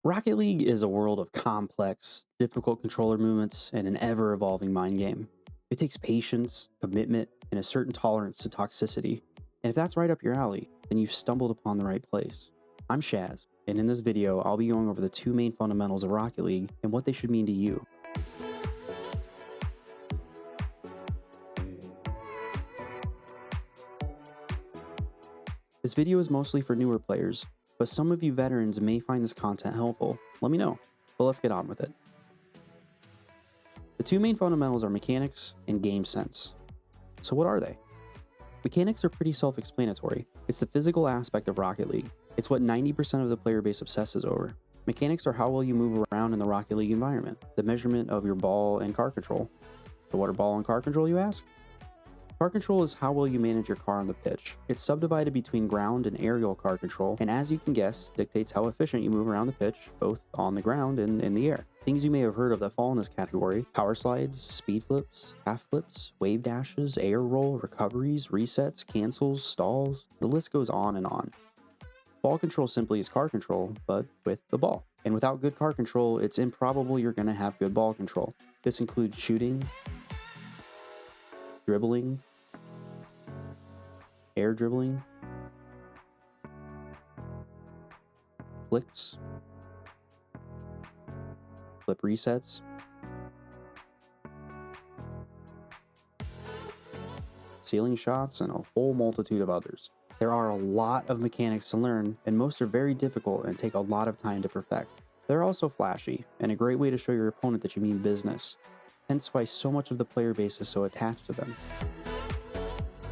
Rocket League is a world of complex, difficult controller movements and an ever-evolving mind game. It takes patience, commitment, and a certain tolerance to toxicity. And if that's right up your alley, then you've stumbled upon the right place. I'm Shaz, and in this video, I'll be going over the two main fundamentals of Rocket League and what they should mean to you. This video is mostly for newer players, but some of you veterans may find this content helpful. Let me know, but let's get on with it. The two main fundamentals are mechanics and game sense. So what are they? Mechanics are pretty self-explanatory. It's the physical aspect of Rocket League. It's what 90% of the player base obsesses over. Mechanics are how well you move around in the Rocket League environment, the measurement of your ball and car control. So what are ball and car control, you ask? Car control is how well you manage your car on the pitch. It's subdivided between ground and aerial car control, and as you can guess, dictates how efficient you move around the pitch, both on the ground and in the air. Things you may have heard of that fall in this category: power slides, speed flips, half flips, wave dashes, air roll, recoveries, resets, cancels, stalls. The list goes on and on. Ball control simply is car control, but with the ball. And without good car control, it's improbable you're going to have good ball control. This includes shooting, dribbling, air dribbling, flicks, flip resets, ceiling shots, and a whole multitude of others. There are a lot of mechanics to learn, and most are very difficult and take a lot of time to perfect. They're also flashy, and a great way to show your opponent that you mean business, hence why so much of the player base is so attached to them.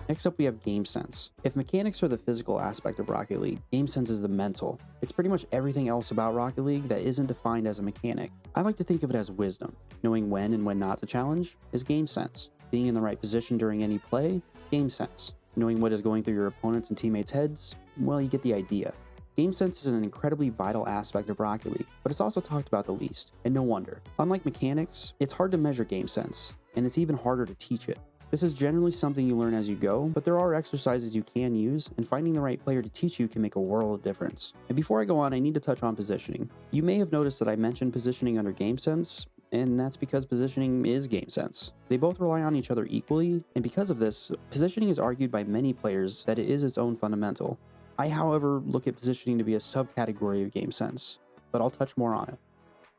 Next up, we have game sense. If mechanics are the physical aspect of Rocket League, game sense is the mental. It's pretty much everything else about Rocket League that isn't defined as a mechanic. I like to think of it as wisdom. Knowing when and when not to challenge is game sense. Being in the right position during any play, game sense. Knowing what is going through your opponents' and teammates' heads, well, you get the idea. Game sense is an incredibly vital aspect of Rocket League, but it's also talked about the least, and no wonder. Unlike mechanics, it's hard to measure game sense, and it's even harder to teach it. This is generally something you learn as you go, but there are exercises you can use, and finding the right player to teach you can make a world of difference. And before I go on, I need to touch on positioning. You may have noticed that I mentioned positioning under game sense, and that's because positioning is game sense. They both rely on each other equally, and because of this, positioning is argued by many players that it is its own fundamental. I, however, look at positioning to be a subcategory of game sense, but I'll touch more on it.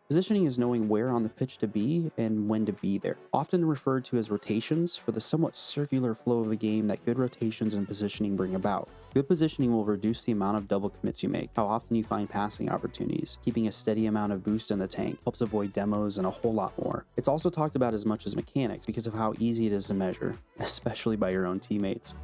Positioning is knowing where on the pitch to be and when to be there, often referred to as rotations for the somewhat circular flow of the game that good rotations and positioning bring about. Good positioning will reduce the amount of double commits you make, how often you find passing opportunities, keeping a steady amount of boost in the tank, helps avoid demos, and a whole lot more. It's also talked about as much as mechanics because of how easy it is to measure, especially by your own teammates.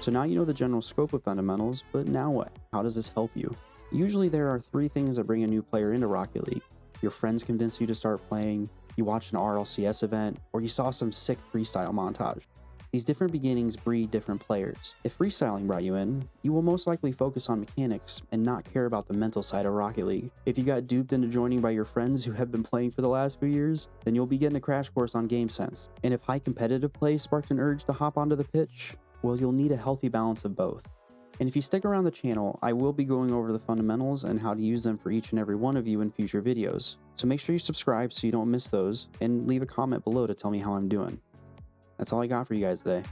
So now you know the general scope of fundamentals, but now what? How does this help you? Usually there are three things that bring a new player into Rocket League. Your friends convince you to start playing, you watched an RLCS event, or you saw some sick freestyle montage. These different beginnings breed different players. If freestyling brought you in, you will most likely focus on mechanics and not care about the mental side of Rocket League. If you got duped into joining by your friends who have been playing for the last few years, then you'll be getting a crash course on game sense. And if high competitive play sparked an urge to hop onto the pitch, well, you'll need a healthy balance of both. And if you stick around the channel, I will be going over the fundamentals and how to use them for each and every one of you in future videos. So make sure you subscribe so you don't miss those, and leave a comment below to tell me how I'm doing. That's all I got for you guys today.